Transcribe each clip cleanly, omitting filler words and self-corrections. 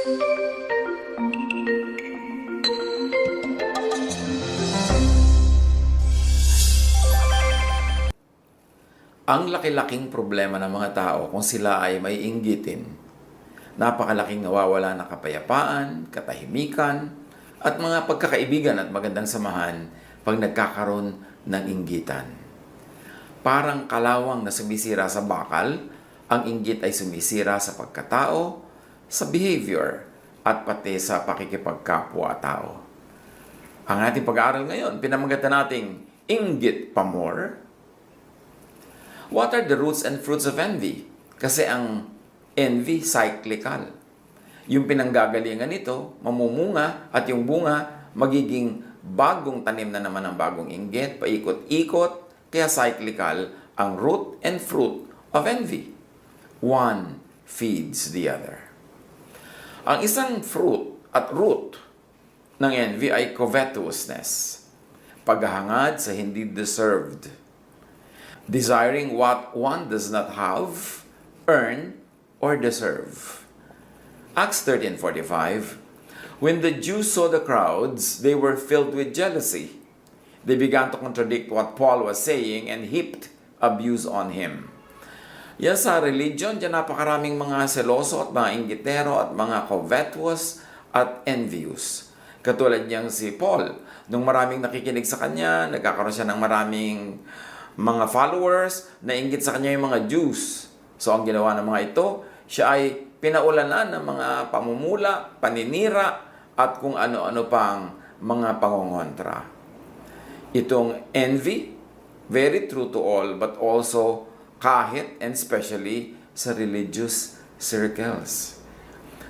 Ang laki-laking problema ng mga tao kung sila ay may inggitin. Napakalaking nawawala na kapayapaan, katahimikan, at mga pagkakaibigan at magandang samahan pag nagkakaroon ng inggitan. Parang kalawang na sumisira sa bakal, ang inggit ay sumisira sa pagkatao, sa behavior, at pati sa pakikipagkapwa-tao. Ang ating pag-aaral ngayon, pinamagatan nating inggit pa more. What are the roots and fruits of envy? Kasi ang envy, cyclical. Yung pinanggagalingan nito, mamumunga at yung bunga, magiging bagong tanim na naman ng bagong inggit, paikot-ikot, kaya cyclical ang root and fruit of envy. One feeds the other. Ang isang fruit at root ng envy ay covetousness, paghahangad sa hindi deserved. Desiring what one does not have, earn, or deserve. Acts 13:45, when the Jews saw the crowds, they were filled with jealousy. They began to contradict what Paul was saying and heaped abuse on him. Yan sa religion, dyan napakaraming mga seloso at mga inggitero at mga covetous at envious. Katulad niyang si Paul, nung maraming nakikinig sa kanya, nagkakaroon siya ng maraming mga followers, nainggit sa kanya yung mga Jews. So ang ginawa ng mga ito, siya ay pinaulanan ng mga pamumula, paninira, at kung ano-ano pang mga pangongontra. Itong envy, very true to all, but also kahit and especially sa religious circles.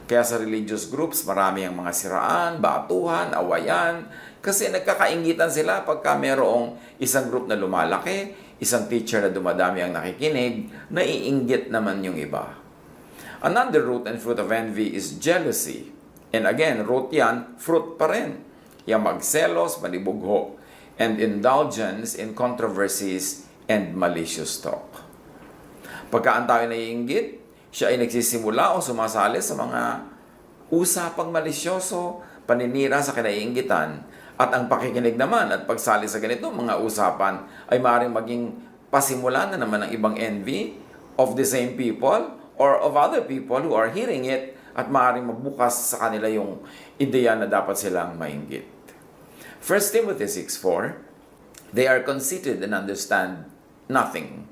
Kaya sa religious groups, marami ang mga siraan, batuhan, awayan, kasi nagkakaingitan sila pagka mayroong isang group na lumalaki, isang teacher na dumadami ang nakikinig, naiinggit naman yung iba. Another root and fruit of envy is jealousy. And again, root yan, fruit pa rin. Yung magselos, manibugho, and indulgence in controversies and malicious talk. Pagka ang tao naiinggit, siya ay nagsisimula o sumasali sa mga usapang malisyoso, paninira sa kinaiinggitan. At ang pakikinig naman at pagsali sa ganito mga usapan ay maaaring maging pasimula na naman ng ibang envy of the same people or of other people who are hearing it at maaaring magbukas sa kanila yung ideya na dapat silang mainggit. 1 Timothy 6:4, they are conceited and understand nothing.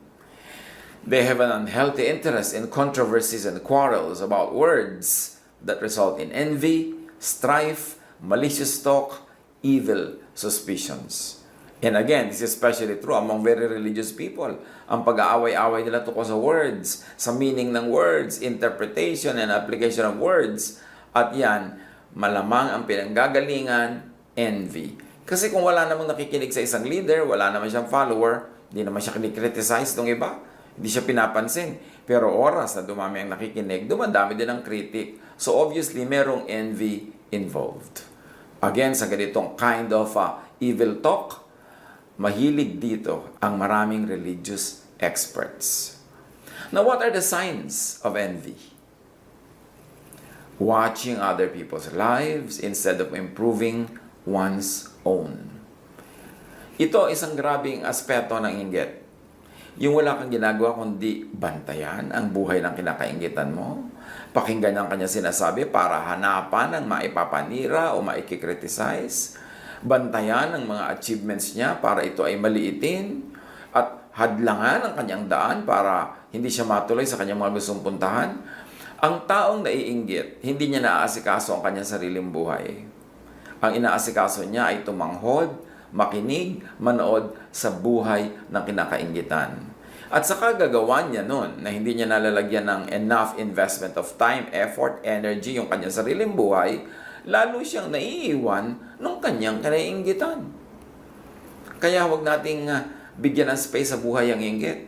They have an unhealthy interest in controversies and quarrels about words that result in envy, strife, malicious talk, evil suspicions. And again, this is especially true among very religious people. Ang pag-aaway-away nila tungkol sa words, sa meaning ng words, interpretation and application of words. At yan, malamang ang pinanggagalingan, envy. Kasi kung wala namang nakikinig sa isang leader, wala naman siyang follower, hindi naman siya kinikriticize ng iba, hindi siya pinapansin. Pero oras na dumami ang nakikinig, dumadami din ang critic. So obviously, merong envy involved. Again, sa ganitong kind of evil talk, mahilig dito ang maraming religious experts. Now, what are the signs of envy? Watching other people's lives instead of improving one's own. Ito isang grabing aspeto ng inggit. Yung wala kang ginagawa kundi bantayan ang buhay ng kinakainggitan mo, pakinggan ang kanya sinasabi para hanapan ang maipapanira o maikikriticize, bantayan ang mga achievements niya para ito ay maliitin, at hadlangan ang kanyang daan para hindi siya matuloy sa kanyang mga gustong puntahan. Ang taong naiinggit, hindi niya naaasikaso ang kanyang sariling buhay. Ang inaasikaso niya ay tumanghod, makinig, manood sa buhay ng kinakainggitan. At saka gagawa niya nun na hindi niya nalalagyan ng enough investment of time, effort, energy yung kanyang sariling buhay, lalo siyang naiiwan ng kanyang kinainggitan. Kaya huwag nating bigyan ng space sa buhay ang inggit.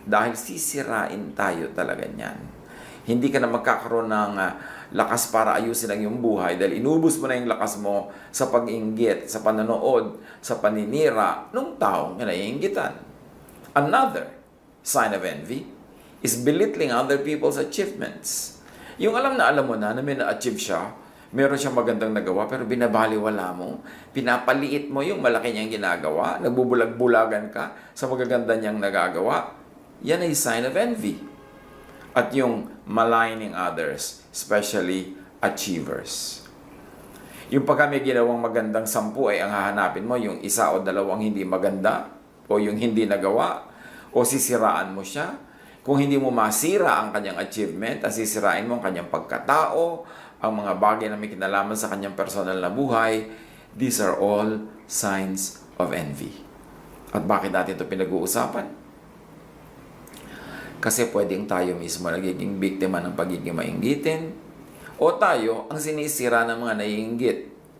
Dahil sisirain tayo talaga niyan. Hindi ka na magkakaroon ng lakas para ayusin ang iyong buhay dahil inubos mo na yung lakas mo sa pag-inggit, sa panonood, sa paninira ng taong kinaiinggitan. Another sign of envy is belittling other people's achievements. Yung alam mo na may na-achieve siya, meron siyang magandang nagawa, pero binabaliwala mo, pinapaliit mo yung malaki niyang ginagawa, nagbubulag-bulagan ka sa magaganda niyang nagagawa, yan ay sign of envy. At yung maligning others, especially achievers. Yung pagka may ginawang magandang 10 ay ang hahanapin mo, yung isa o dalawang hindi maganda, o yung hindi nagawa, o sisiraan mo siya. Kung hindi mo masira ang kanyang achievement, at sisirain mo ang kanyang pagkatao, ang mga bagay na may kinalaman sa kanyang personal na buhay, these are all signs of envy. At bakit natin ito pinag-uusapan? Kasi pwedeng tayo mismo nagiging biktima ng pagiging mainggitin, o tayo ang sinisira ng mga naiinggit.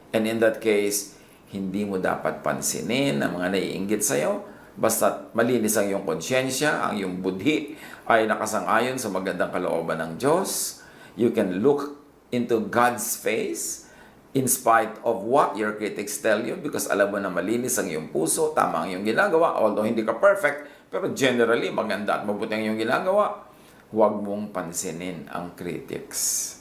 And in that case, hindi mo dapat pansinin ang mga naiinggit sa'yo. Basta malinis ang iyong konsyensya, ang iyong budhi ay nakasang-ayon sa magandang kalooban ng Diyos. You can look into God's face in spite of what your critics tell you because alam mo na malinis ang iyong puso, tama ang iyong ginagawa. Although hindi ka perfect, pero generally maganda at mabuti ang iyong ginagawa. Huwag mong pansinin ang critics.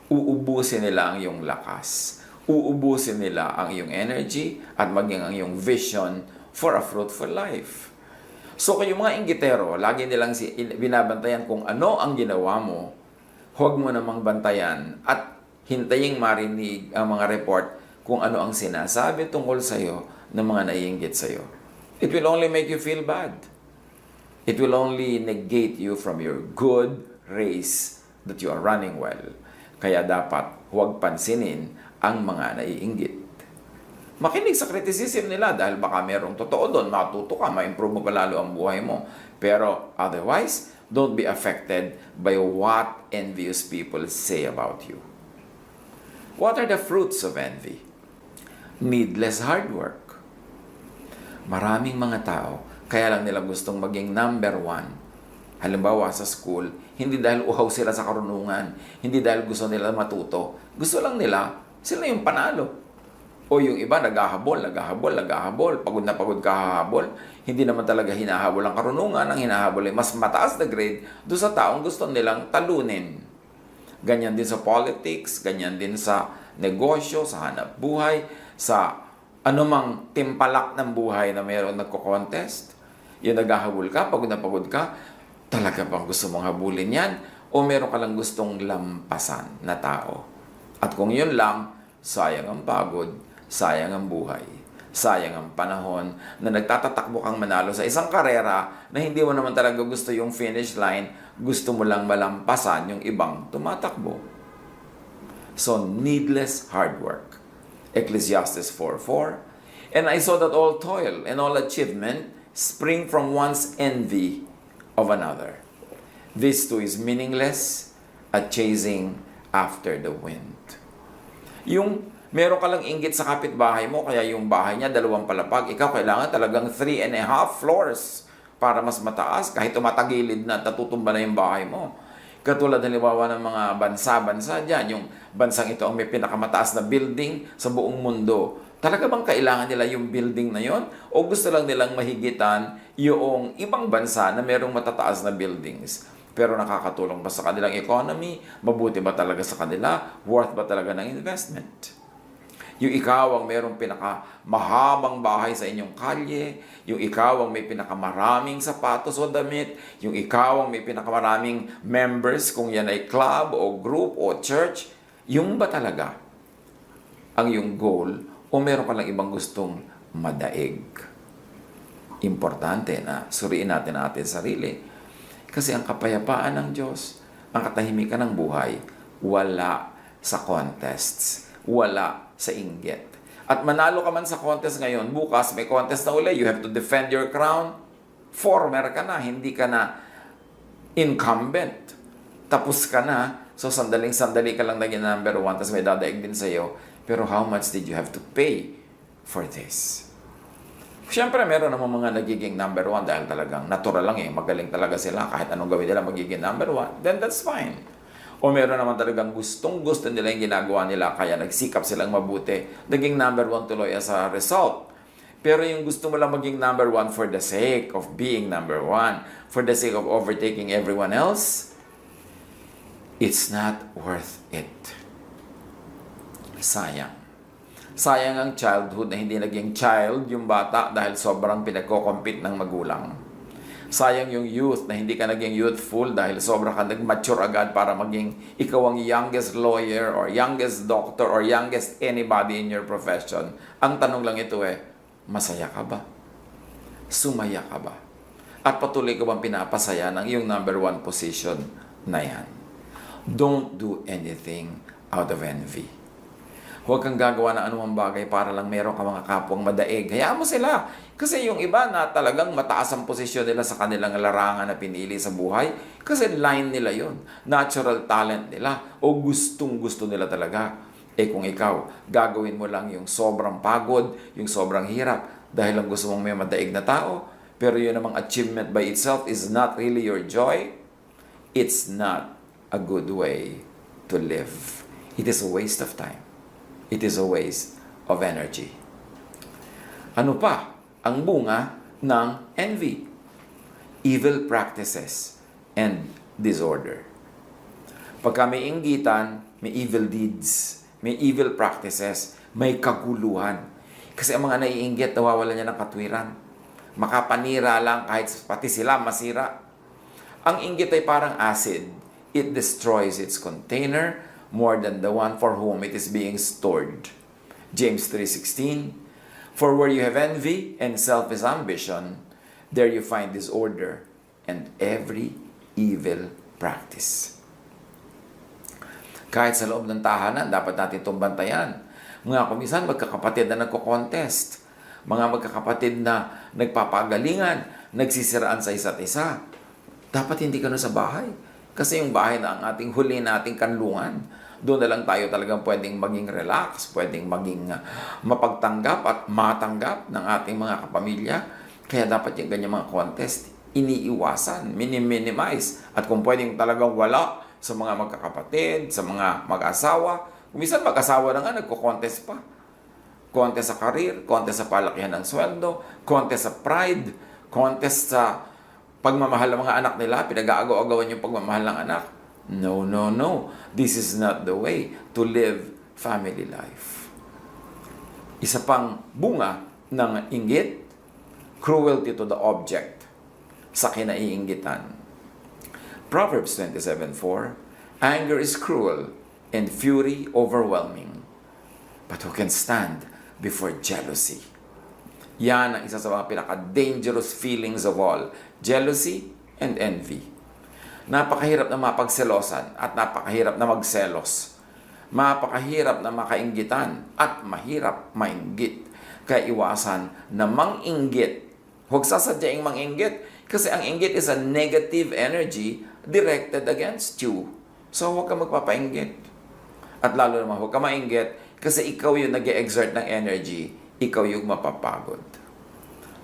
Uubusin nila ang iyong lakas. Uubusin nila ang iyong energy at maging ang iyong vision for a fruitful life. So kung yung mga inggitero, lagi nilang binabantayan kung ano ang ginawa mo, huwag mo namang bantayan at hintayin marinig ang mga report kung ano ang sinasabi tungkol sa iyo ng mga naiinggit sa iyo. It will only make you feel bad. It will only negate you from your good race that you are running well. Kaya dapat huwag pansinin ang mga naiinggit. Makinig sa criticism nila dahil baka merong totoo doon, matuto ka, ma-improve mo pa lalo ang buhay mo. Pero otherwise, don't be affected by what envious people say about you. What are the fruits of envy? Needless hard work. Maraming mga tao, kaya lang nila gustong maging number 1. Halimbawa sa school, hindi dahil uhaw sila sa karunungan, hindi dahil gusto nila matuto. Gusto lang nila, sila yung panalo. O yung iba, naghahabol. Pagod na pagod kahahabol. Hindi naman talaga hinahabol ang karunungan. Ang hinahabol ay mas mataas na grade doon sa taong gusto nilang talunin. Ganyan din sa politics, ganyan din sa negosyo, sa hanap buhay, sa anumang timpalak ng buhay na mayroon nagko-contest. Yung naghahabol ka, pagod na pagod ka, talaga bang gusto mong habulin yan? O meron ka lang gustong lampasan na tao? At kung yun lang, sayang ang pagod, sayang ang buhay, sayang ang panahon na nagtatatakbo kang manalo sa isang karera na hindi mo naman talaga gusto yung finish line, gusto mo lang malampasan yung ibang tumatakbo. So, needless hard work. Ecclesiastes 4:4. And I saw that all toil and all achievement spring from one's envy of another. This too is meaningless at chasing after the wind. Yung meron ka lang inggit sa kapitbahay mo, kaya yung bahay niya 2 palapag, ikaw kailangan talagang 3.5 floors para mas mataas, kahit tumatagilid na, natutumba na yung bahay mo. Katulad halimbawa ng mga bansa-bansa dyan, yung bansang ito ang may pinakamataas na building sa buong mundo. Talaga bang kailangan nila yung building na yon? O gusto lang nilang mahigitan yung ibang bansa na merong matataas na buildings? Pero nakakatulong ba sa kanilang economy? Mabuti ba talaga sa kanila? Worth ba talaga ng investment? Yung ikaw ang merong pinakamahabang bahay sa inyong kalye, yung ikaw ang may pinakamaraming sapatos o damit, yung ikaw ang may pinakamaraming members kung yan ay club o group o church, yung ba talaga ang yung goal o meron ka lang ibang gustong madaig? Importante na suriin natin ang ating sarili. Kasi ang kapayapaan ng Diyos, ang katahimikan ng buhay, wala sa contests, wala sa inggit. At manalo ka man sa contest ngayon, bukas may contest na uli, you have to defend your crown, former ka na, hindi ka na incumbent. Tapos ka na, so sandaling-sandali ka lang naging number 1, tapos may dadaig din sa'yo. Pero how much did you have to pay for this? Siyempre, meron naman mga nagiging number 1 dahil talagang natural lang magaling talaga sila. Kahit anong gawin nila, magiging number 1. Then that's fine. O meron naman talagang gustong-gusto nila yung ginagawa nila, kaya nagsikap silang mabuti. Naging number 1 tuloy as a result. Pero yung gusto mo lang maging number 1 for the sake of being number 1, for the sake of overtaking everyone else, it's not worth it. Sayang. Sayang ang childhood na hindi naging child yung bata dahil sobrang pinagko-compete ng magulang. Sayang yung youth na hindi ka naging youthful dahil sobrang ka nag-mature agad para maging ikaw ang youngest lawyer or youngest doctor or youngest anybody in your profession. Ang tanong lang ito masaya ka ba? Sumaya ka ba? At patuloy ka bang pinapasaya ng iyong number 1 position na yan? Don't do anything out of envy. Huwag kang gagawa ng anumang bagay para lang meron ka mga kapwang madaig. Hayaan mo sila. Kasi yung iba na talagang mataas ang posisyon nila sa kanilang larangan na pinili sa buhay, kasi line nila yon, natural talent nila, o gustong-gusto nila talaga. Kung ikaw, gagawin mo lang yung sobrang pagod, yung sobrang hirap, dahil lang gusto mong may madaig na tao, pero yun namang achievement by itself is not really your joy, it's not a good way to live. It is a waste of time. It is a waste of energy. Ano pa ang bunga ng envy? Evil practices and disorder. Pagka may inggitan, may evil deeds, may evil practices, may kaguluhan. Kasi ang mga naiinggit, nawawalan niya ng katwiran. Makapanira lang kahit pati sila masira. Ang inggit ay parang acid. It destroys its container more than the one for whom it is being stored. James 3:16, for where you have envy and selfish ambition, there you find disorder and every evil practice. Kahit sa loob ng tahanan, dapat natin itong bantayan. Mga kumisan, magkakapatid na nagko-contest. Mga magkakapatid na nagpapagalingan, nagsisiraan sa isa't isa. Dapat hindi ka na sa bahay. Kasi yung bahay na ang ating huli nating kanlungan. Doon na lang tayo talagang pwedeng maging relax, pwedeng maging mapagtanggap at matanggap ng ating mga kapamilya. Kaya dapat yung ganyan mga contest, iniiwasan, minimize. At kung pwedeng talagang wala sa mga magkakapatid, sa mga mag-asawa, minsan mag-asawa na nga, nagko-contest pa. Contest sa career, contest sa palakihan ng sweldo, contest sa pride, contest sa pagmamahal ng mga anak nila, pinag-aagaw-agawan yung pagmamahal ng anak. No, no, no. This is not the way to live family life. Isa pang bunga ng inggit, cruelty to the object sa kinaiinggitan. Proverbs 27:4, anger is cruel and fury overwhelming. But who can stand before jealousy? Yan ang isa sa mga pinaka-dangerous feelings of all. Jealousy and envy. Napakahirap na mapagselosan at napakahirap na magselos. Mapakahirap na makainggitan at mahirap mainggit. Kaya iwasan na manginggit. Huwag sasadyaing manginggit kasi ang inggit is a negative energy directed against you. So huwag ka magpapainggit. At lalo naman huwag ka mainggit kasi ikaw yung nag-exert ng energy, ikaw yung mapapagod.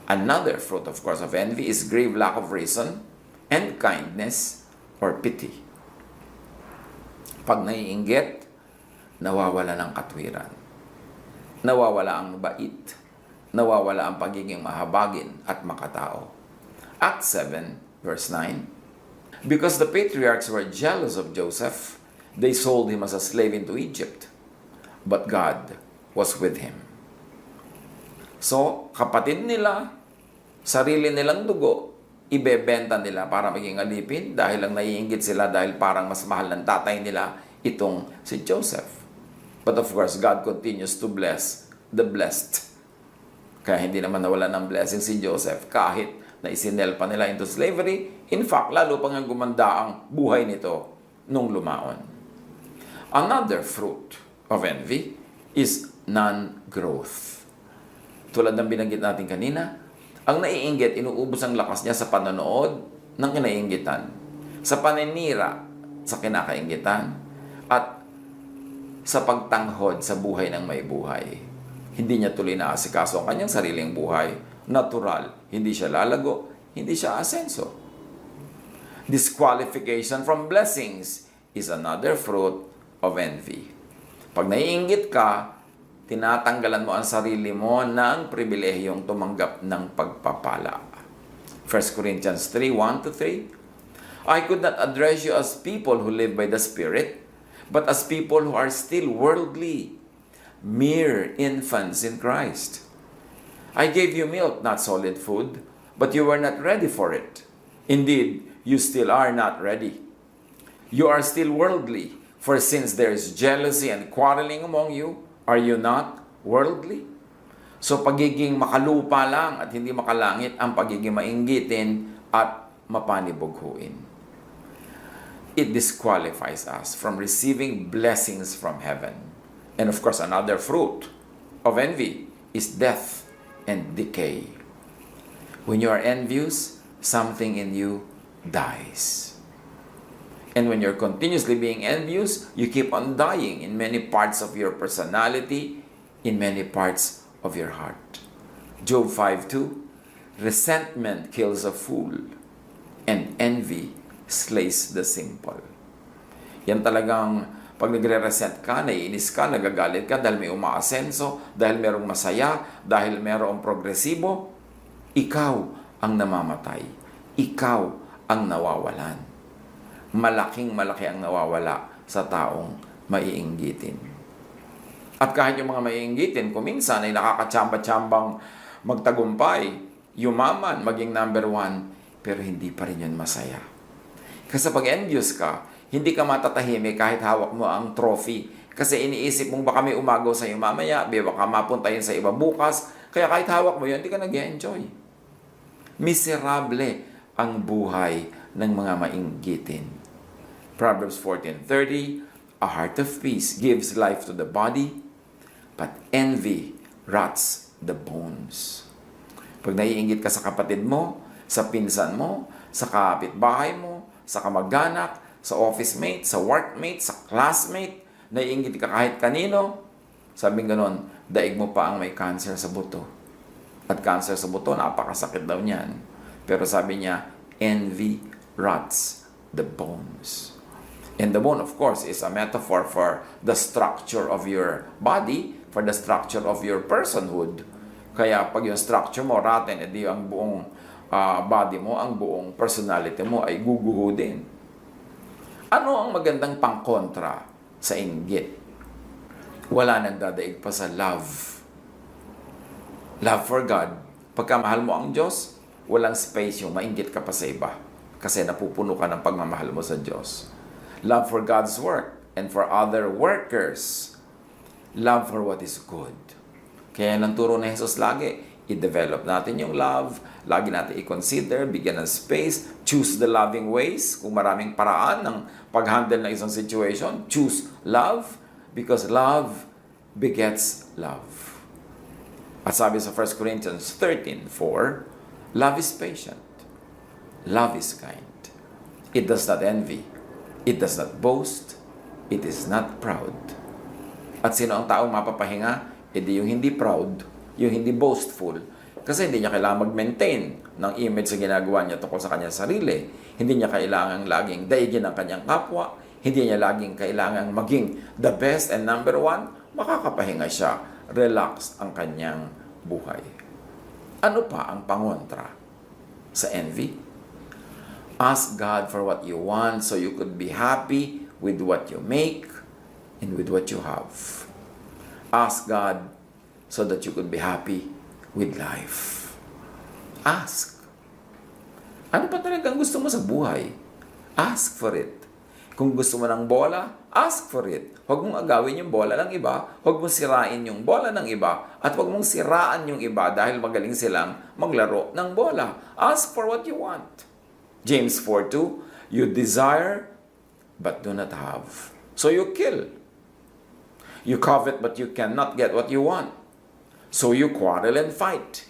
Another fruit, of course, of envy is grave lack of reason and kindness or pity. Pag naiinggit, nawawala ng katwiran. Nawawala ang bait. Nawawala ang pagiging mahabagin at makatao. Acts 7, verse 9, because the patriarchs were jealous of Joseph, they sold him as a slave into Egypt. But God was with him. So, kapatid nila, sarili nilang dugo, ibebenta nila para maging alipin dahil lang naiinggit sila dahil parang mas mahal ng tatay nila itong si Joseph. But of course, God continues to bless the blessed. Kaya hindi naman nawala ng blessing si Joseph kahit na isinel pa nila into slavery. In fact, lalo pang gumanda ang buhay nito nung lumaon. Another fruit of envy is non-growth. Tulad ng binanggit natin kanina, ang naiinggit, inuubos ang lakas niya sa panonood ng kinainggitan, sa paninira sa kinakainggitan, at sa pagtanghod sa buhay ng may buhay. Hindi niya tuloy na asikaso ang kanyang sariling buhay. Natural, hindi siya lalago, hindi siya asenso. Disqualification from blessings is another fruit of envy. Pag naiinggit ka, tinatanggalan mo ang sarili mo ng pribilehiyong tumanggap ng pagpapala. 1 Corinthians 3:1-3, I could not address you as people who live by the Spirit, but as people who are still worldly, mere infants in Christ. I gave you milk, not solid food, but you were not ready for it. Indeed, you still are not ready. You are still worldly, for since there is jealousy and quarreling among you, are you not worldly? So pagiging makalupa lang at hindi makalangit ang pagiging mainggitin at mapanibughuin. It disqualifies us from receiving blessings from heaven. And of course, another fruit of envy is death and decay. When you are envious, something in you dies. And when you're continuously being envious, you keep on dying in many parts of your personality, in many parts of your heart. Job 5:2, resentment kills a fool, and envy slays the simple. Yan talagang pag nagre-resent ka, naiinis ka, nagagalit ka dahil may umaasenso, dahil merong masaya, dahil merong progresibo, ikaw ang namamatay. Ikaw ang nawawalan. Malaki ang nawawala sa taong maiinggitin. At kahit yung mga maiinggitin, kuminsan ay nakakatsamba-tsambang magtagumpay, yumaman, maging number 1, pero hindi pa rin yun masaya. Kasi pag envious ka, hindi ka matatahimik kahit hawak mo ang trophy. Kasi iniisip mong baka may umagaw sa iyo mamaya, baka mapunta yun sa iba bukas, kaya kahit hawak mo yun, hindi ka nag-enjoy. Miserable ang buhay ng mga mainggitin. Proverbs 14:30, a heart of peace gives life to the body, but envy rots the bones. Pag naiinggit ka sa kapatid mo, sa pinsan mo, sa kapitbahay mo, sa kamag-anak, sa office mate, sa workmate, sa classmate, naiinggit ka kahit kanino, sabing ganon, daig mo pa ang may cancer sa buto. At cancer sa buto, napakasakit daw niyan. Pero sabi niya, envy rots the bones. And the bone, of course, is a metaphor for the structure of your body, for the structure of your personhood. Kaya pag yung structure mo rotten, edi ang buong body mo, ang buong personality mo ay guguho din. Ano ang magandang pangkontra sa inggit? Wala nang dadaig pa sa love. Love for God. Pagka mahal mo ang Diyos, walang space yung mainggit ka pa sa iba. Kasi napupuno ka ng pagmamahal mo sa Diyos. Love for God's work and for other workers. Love for what is good. Kaya nang turo ni Jesus lagi, i-develop natin yung love, lagi natin i-consider, bigyan ng space, choose the loving ways. Kung maraming paraan ng pag-handle ng isang situation, choose love because love begets love. At sabi sa 1 Corinthians 13:4, love is patient. Love is kind. It does not envy. It does not boast. It is not proud. At sino ang taong mapapahinga? Hindi yung hindi proud, yung hindi boastful. Kasi hindi niya kailangan mag-maintain ng image sa ginagawa niya tungkol sa kanyang sarili. Hindi niya kailangan laging daigin ang kanyang kapwa. Hindi niya laging kailangan maging the best and number 1. Makakapahinga siya. Relaxed ang kanyang buhay. Ano pa ang pangontra sa envy? Ask God for what you want so you could be happy with what you make and with what you have. Ask God so that you could be happy with life. Ask. Ano pa talagang gusto mo sa buhay? Ask for it. Kung gusto mo ng bola, ask for it. Huwag mong agawin yung bola ng iba, huwag mong sirain yung bola ng iba, at huwag mong siraan yung iba dahil magaling silang maglaro ng bola. Ask for what you want. James 4:2, you desire but do not have. So you kill. You covet but you cannot get what you want. So you quarrel and fight.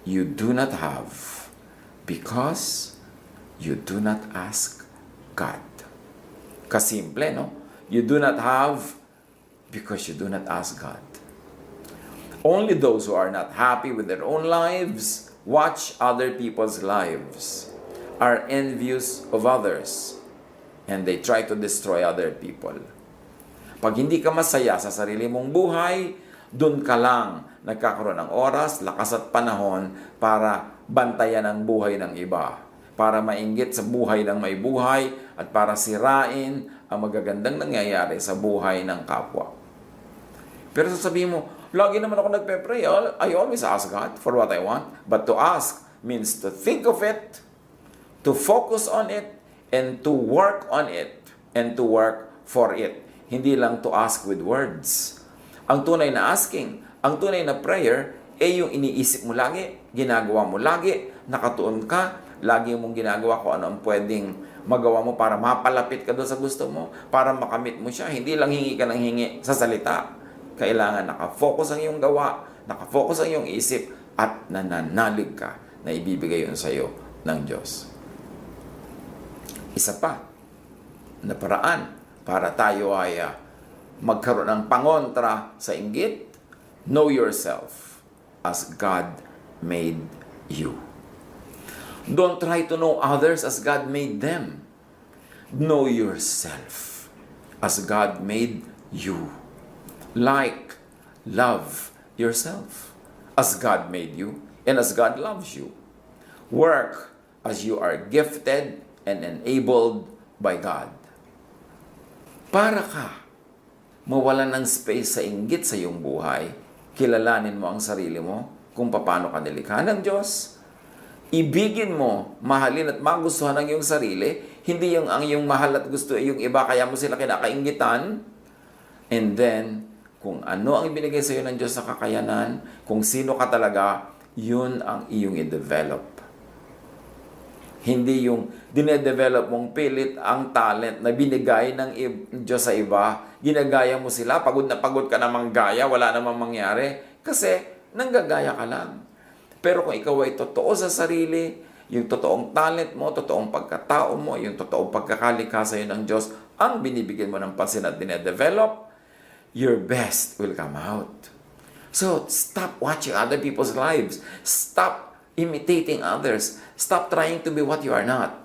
You do not have because you do not ask God. Kasimple, no? You do not have because you do not ask God. Only those who are not happy with their own lives watch other people's lives, are envious of others, and they try to destroy other people. Pag hindi ka masaya sa sarili mong buhay, dun ka lang nagkakaroon ng oras, lakas at panahon para bantayan ang buhay ng iba. para mainggit sa buhay ng may buhay at para sirain ang magagandang nangyayari sa buhay ng kapwa. Pero sasabihin mo, lagi naman ako nagpe-pray. I always ask God for what I want. But to ask means to think of it, to focus on it, and to work on it, and to work for it. Hindi lang to ask with words. Ang tunay na asking, ang tunay na prayer, yung iniisip mo lagi, ginagawa mo lagi, nakatuon ka, lagi mong ginagawa kung ano ang pwedeng magawa mo para mapalapit ka doon sa gusto mo, para makamit mo siya. Hindi lang hingi ka ng hingi sa salita. Kailangan nakafocus ang iyong gawa, nakafocus ang iyong isip, at nananalig ka na ibibigay yun sa iyo ng Diyos. Isa pa na paraan para tayo ay magkaroon ng pangontra sa inggit, know yourself as God made you. Don't try to know others as God made them. Know yourself as God made you. Like, love yourself as God made you and as God loves you. Work as you are gifted and enabled by God. Para ka mawalan ng space sa inggit sa iyong buhay, kilalanin mo ang sarili mo kung paano ka nilikha ng Diyos. Ibigin mo, mahalin at magustuhan ang iyong sarili, hindi yung ang iyong mahal at gusto ay yung iba kaya mo sila kinakainggitan. And then, kung ano ang ibinigay sa iyo ng Diyos sa kakayanan, kung sino ka talaga, yun ang iyong i-develop. Hindi yung dinedevelop mong pilit ang talent na binigay ng Diyos sa iba, ginagaya mo sila, pagod na pagod ka namang gaya, wala namang mangyari, kasi nanggagaya ka lang. Pero kung ikaw ay totoo sa sarili, yung totoong talent mo, totoong pagkatao mo, yung totoong pagkakalikha sa iyo ng Diyos, ang binibigyan mo ng pansin at dinedevelop, your best will come out. So, stop watching other people's lives. Stop imitating others. Stop trying to be what you are not.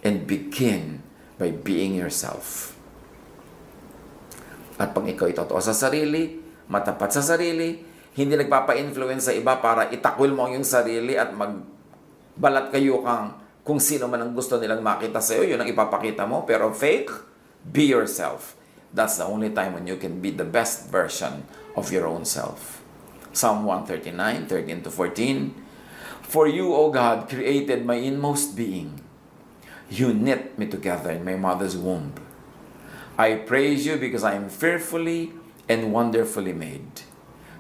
And begin by being yourself. At pag ikaw ay totoo sa sarili, matapat sa sarili, hindi nagpapa-influence sa iba para itakwil mo ang iyong sarili at magbalat kayo kung sino man ang gusto nilang makita sa iyo, yun ang ipapakita mo. Pero fake, be yourself. That's the only time when you can be the best version of your own self. Psalm 139, 13-14. For you, O God, created my inmost being. You knit me together in my mother's womb. I praise you because I am fearfully and wonderfully made.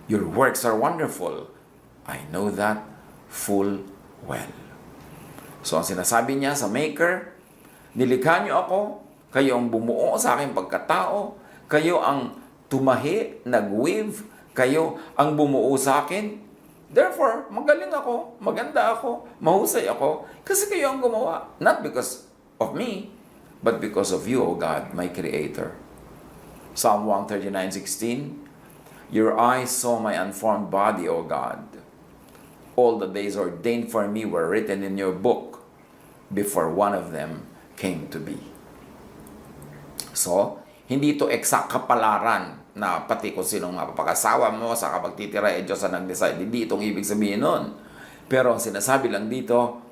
Your works are wonderful. I know that full well. So, ang sinasabi niya sa Maker, nilikha niyo ako, kayo ang bumuo sa aking pagkatao, kayo ang tumahi, nag-weave, kayo ang bumuo sa akin. Therefore, magaling ako, maganda ako, mahusay ako, kasi kayo ang gumawa. Not because of me, but because of you, O God, my Creator. Psalm 139:16. Your eyes saw my unformed body, O God. All the days ordained for me were written in your book before one of them came to be. So, hindi ito exact kapalaran na pati kung sinong mapapakasawa mo sa kapagtitira, Diyos ang nag-decide. Hindi itong ibig sabihin nun. Pero ang sinasabi lang dito,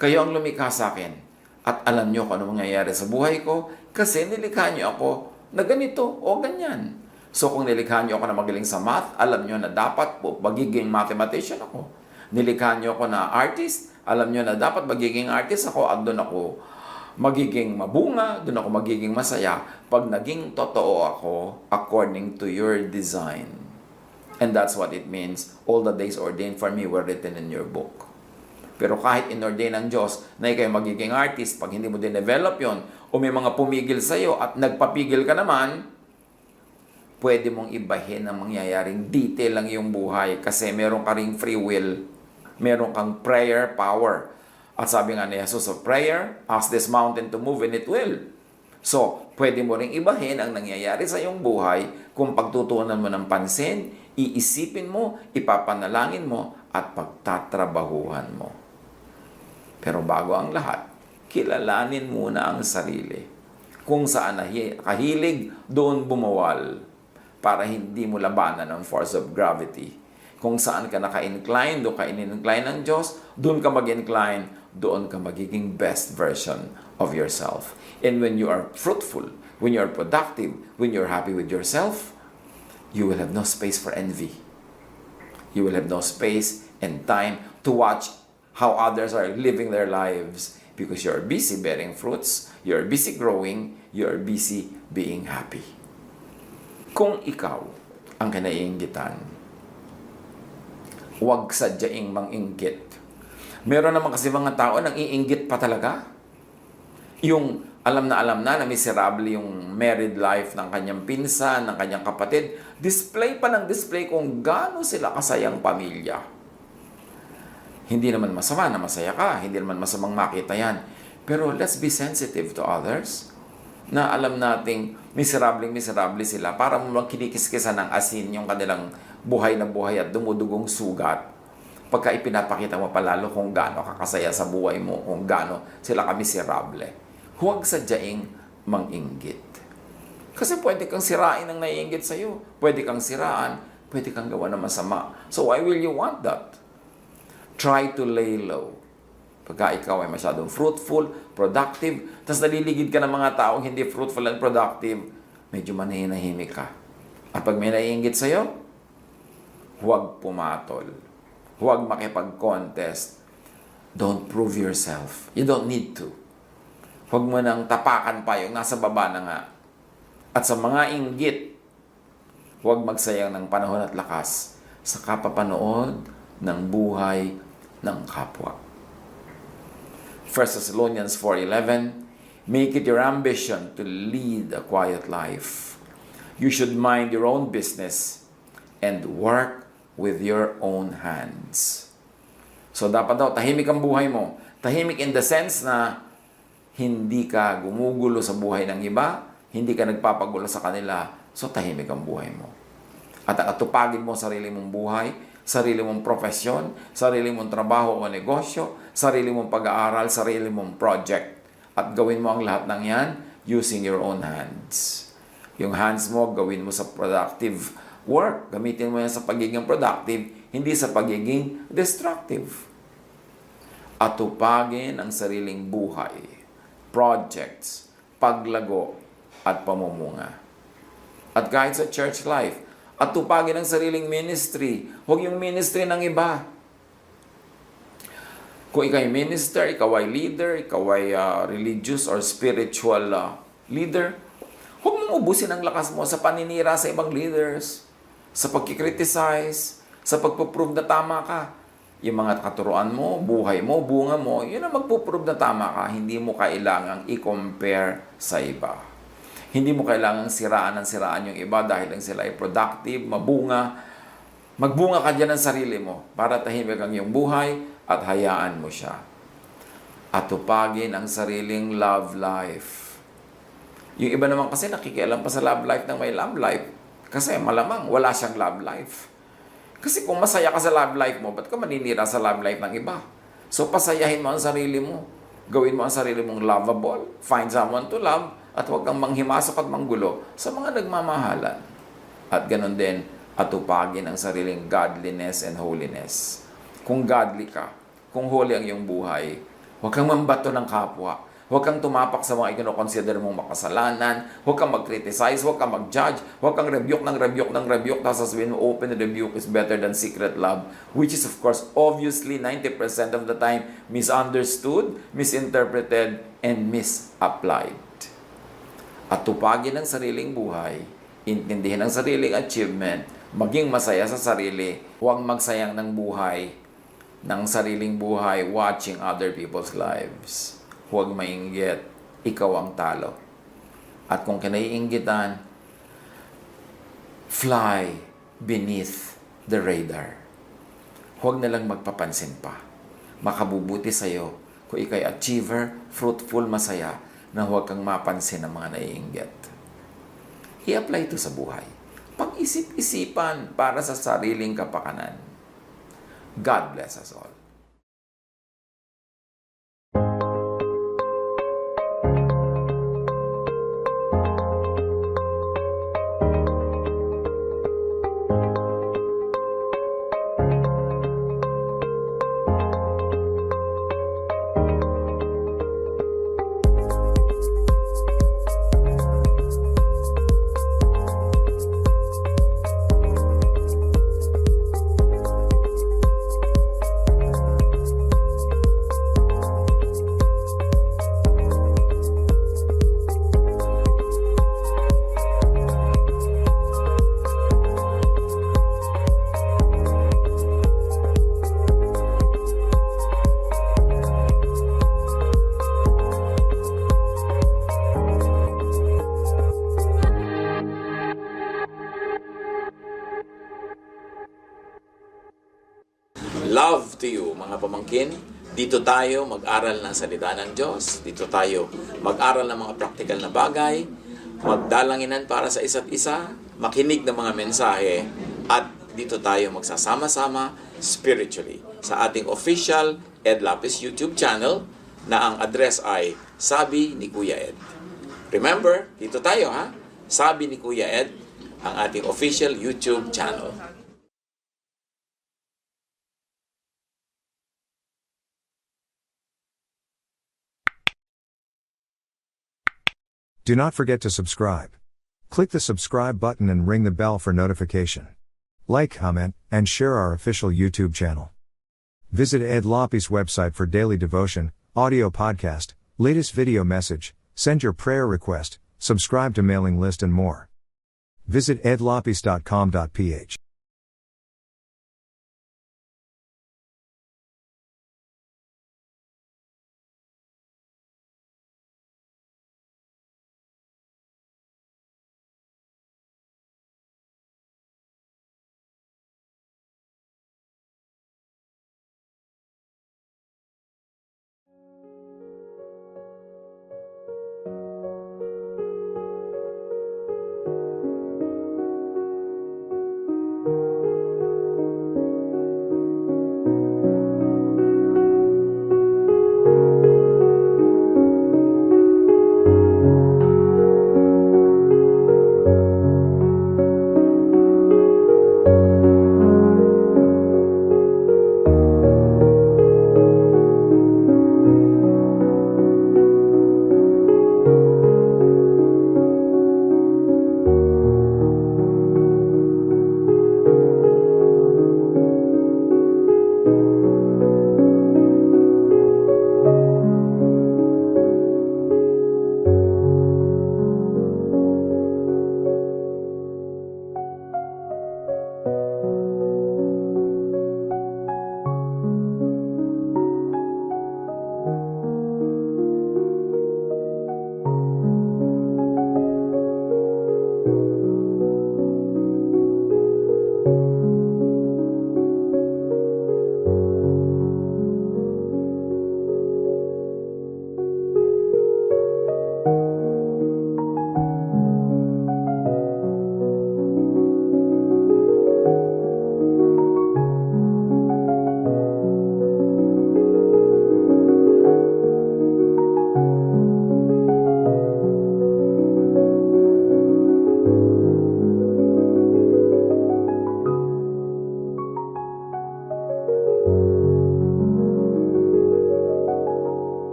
kayo ang lumikha sa akin at alam nyo kung ano mangyayari sa buhay ko kasi nilikha nyo ako na ganito o ganyan. So kung nilikha nyo ako na magaling sa math, alam nyo na dapat po magiging mathematician ako. Nilikha nyo ako na artist, alam nyo na dapat magiging artist ako at doon ako magiging mabunga, doon ako magiging masaya pag naging totoo ako according to your design. And that's what it means. All the days ordained for me were written in your book. Pero kahit inordain ng Diyos na ikaw magiging artist, pag hindi mo din-develop yon o may mga pumigil sa'yo at nagpapigil ka naman, pwede mong ibahin ang mangyayaring detail lang yung buhay kasi meron ka ring free will, meron kang prayer power. At sabi nga ni Jesus of prayer, ask this mountain to move and it will. So, pwede mo ring ibahin ang nangyayari sa iyong buhay kung pagtutuunan mo ng pansin, iisipin mo, ipapanalangin mo, at pagtatrabahuhan mo. Pero bago ang lahat, kilalanin muna ang sarili. Kung saan kahilig, doon bumawal para hindi mo labanan ang force of gravity. Kung saan ka naka-incline, doon ka in-incline ng Diyos, doon ka mag-incline, doon ka magiging best version of yourself. And when you are fruitful, when you are productive, when you're happy with yourself, you will have no space for envy. You will have no space and time to watch how others are living their lives because you're busy bearing fruits, you're busy growing, you're busy being happy. Kung ikaw ang kinaiinggitan, huwag sadyaing manginggit. Meron naman kasi mga tao nang iinggit pa talaga. Yung alam na miserable yung married life ng kanyang pinsan, ng kanyang kapatid, display pa ng display kung gaano sila kasayang pamilya. Hindi naman masama na masaya ka, hindi naman masamang makita yan. Pero let's be sensitive to others na alam nating miserable sila para mo kinikiskisan ng asin yung kanilang buhay na buhay at dumudugong sugat. Pagka ipinapakita mo palalo kung gaano kakasaya sa buhay mo, kung gaano sila kamiserable. Huwag sadyaing manginggit. Kasi pwede kang sirain ang naiinggit sa'yo. Pwede kang siraan, pwede kang gawa ng masama. So why will you want that? Try to lay low. Pagka ikaw ay masyadong fruitful, productive, tapos naliligid ka ng mga taong hindi fruitful and productive, medyo manahinahimik ka. At pag may naiinggit sa'yo, huwag pumatol. Huwag makipag-contest. Don't prove yourself. You don't need to. Huwag mo nang tapakan pa yung nasa baba na nga. At sa mga inggit, huwag magsayang ng panahon at lakas sa kapapanood ng buhay ng kapwa. 1 Thessalonians 4:11, make it your ambition to lead a quiet life. You should mind your own business and work with your own hands. So dapat daw, tahimik ang buhay mo. Tahimik in the sense na hindi ka gumugulo sa buhay ng iba, hindi ka nagpapagulo sa kanila, so tahimik ang buhay mo. At atupagin mo sarili mong buhay, sarili mong profesyon, sarili mong trabaho o negosyo, sarili mong pag-aaral, sarili mong project. At gawin mo ang lahat ng yan using your own hands. Yung hands mo, gawin mo sa productive work. Gamitin mo yan sa pagiging productive, hindi sa pagiging destructive. Atupagin ang sariling buhay, projects, paglago, at pamumuga. At kahit sa church life, atupagin ang sariling ministry. Huwag yung ministry ng iba. Kung ikaw ay minister, ikaw ay leader, ikaw ay religious or spiritual leader, huwag mong ubusin ang lakas mo sa paninira sa ibang leaders, sa pagkikriticize, sa pagpuprove na tama ka. Yung mga katuruan mo, buhay mo, bunga mo, yun ang magpuprove na tama ka. Hindi mo kailangang i-compare sa iba. Hindi mo kailangang siraan yung iba dahil lang sila ay productive, mabunga. Magbunga ka dyan ng sarili mo para tahimik ang iyong buhay at hayaan mo siya. Atupagin ang sariling love life. Yung iba naman kasi nakikialam pa sa love life ng may love life kasi malamang wala siyang love life. Kasi kung masaya ka sa love life mo, ba't ka maninira sa love life ng iba? So pasayahin mo ang sarili mo. Gawin mo ang sarili mong lovable. Find someone to love. At huwag kang manghimasok at manggulo sa mga nagmamahalan. At ganun din, atupagin ang sariling godliness and holiness. Kung godly ka, kung holy ang iyong buhay, huwag kang mambato ng kapwa. Huwag kang tumapak sa mga ikinoconsider mong makasalanan. Huwag kang mag-criticize, huwag kang mag-judge, huwag kang rebuke, tapos sasabihin mo, open rebuke is better than secret love. Which is of course, obviously, 90% of the time, misunderstood, misinterpreted, and misapplied. At tupagin ang sariling buhay, intindihin ang sariling achievement, maging masaya sa sarili, huwag magsayang ng sariling buhay watching other people's lives. Huwag mainggit, ikaw ang talo. At kung kinaiinggitan, fly beneath the radar. Huwag na lang magpapansin pa. Makabubuti sa'yo kung ikay achiever, fruitful, masaya, na huwag kang mapansin ng mga naiinggit. I-apply ito sa buhay. Pag-isip-isipan para sa sariling kapakanan. God bless us all. Love to you, mga pamangkin. Dito tayo mag-aral ng salita ng Diyos. Dito tayo mag-aral ng mga practical na bagay. Magdalanginan para sa isa't isa. Makinig ng mga mensahe. At dito tayo magsasama-sama spiritually sa ating official Ed Lapis YouTube channel na ang address ay Sabi ni Kuya Ed. Remember, dito tayo ha. Sabi ni Kuya Ed, ang ating official YouTube channel. Do not forget to subscribe. Click the subscribe button and ring the bell for notification. Like, comment, and share our official YouTube channel. Visit Ed Lapis website for daily devotion, audio podcast, latest video message, send your prayer request, subscribe to mailing list and more. Visit edlapis.com.ph.